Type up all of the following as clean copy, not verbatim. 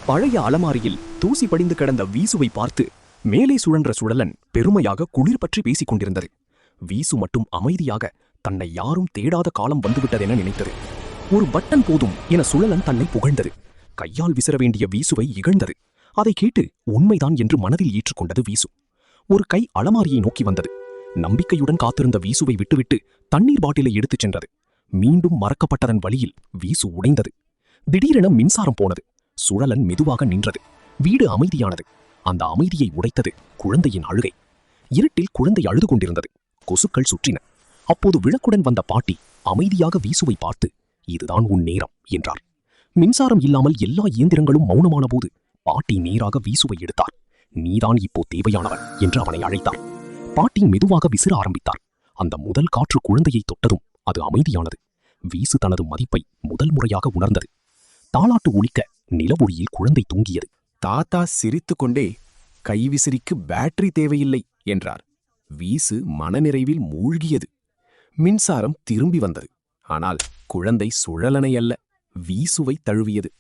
பழைய அலமாரியில் தூசி படிந்து கிடந்த வீசுவை பார்த்து மேலே சுழன்ற சுழலன் பெருமையாக குளிர் பற்றி பேசிக் கொண்டிருந்தது. வீசு மட்டும் அமைதியாக தன்னை யாரும் தேடாத காலம் வந்துவிட்டதென நினைத்தது. ஒரு பட்டன் போதும் என சுழலன் தன்னை புகழ்ந்தது. கையால் விசிற வேண்டிய வீசுவை இகழ்ந்தது. அதை கேட்டு உண்மைதான் என்று மனதில் ஏற்றுக்கொண்டது வீசு. ஒரு கை அலமாரியை நோக்கி வந்தது. நம்பிக்கையுடன் காத்திருந்த வீசுவை விட்டுவிட்டு தண்ணீர் பாட்டிலை எடுத்துச் சென்றது. மீண்டும் மறக்கப்பட்டதன் வழியில் வீசு உடைந்தது. திடீரென மின்சாரம் போனது. சுழலன் மெதுவாக நின்றது. வீடு அமைதியானது. அந்த அமைதியை உடைத்தது குழந்தையின் அழுகை. இருட்டில் குழந்தை அழுது கொண்டிருந்தது. கொசுக்கள் சுற்றின. அப்போது விளக்குடன் வந்த பாட்டி அமைதியாக வீசுவை பார்த்து, இதுதான் உன் நேரம் என்றார். மின்சாரம் இல்லாமல் எல்லா இயந்திரங்களும் மௌனமான போது பாட்டி நேராக வீசுவை எடுத்தார். நீதான் இப்போ தேவையானவன் என்று அவனை அழைத்தார். பாட்டி மெதுவாக விசிற ஆரம்பித்தார். அந்த முதல் காற்று குழந்தையை தொட்டதும் அது அமைதியானது. வீசு தனது மதிப்பை முதல் முறையாக உணர்ந்தது. தாலாட்டு ஒலிக்க நிலவொளியில் குழந்தை தூங்கியது. தாத்தா சிரித்துக்கொண்டே, கைவிசிறிக்கு பேட்டரி தேவையில்லை என்றார். வீசு மனநிறைவில் மூழ்கியது. மின்சாரம் திரும்பி வந்தது. ஆனால் குழந்தை சுழலனை அல்ல, வீசுவை தழுவியது.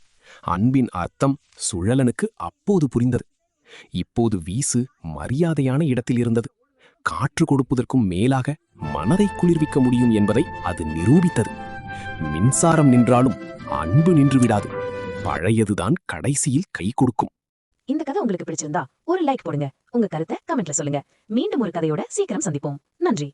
அன்பின் அர்த்தம் சுழலனுக்கு அப்போது புரிந்தது. இப்போது வீசு மரியாதையான இடத்தில் இருந்தது. காற்று கொடுப்பதற்கும் மேலாக மனதை குளிர்விக்க முடியும் என்பதை அது நிரூபித்தது. மின்சாரம் நின்றாலும் அன்பு நின்று விடாது. பழையதுதான் கடைசியில் கை கொடுக்கும். இந்த கதை உங்களுக்கு பிடிச்சிருந்தா ஒரு லைக் போடுங்க. உங்க கருத்தை கமெண்ட்ல சொல்லுங்க. மீண்டும் ஒரு கதையோட சீக்கிரம் சந்திப்போம். நன்றி.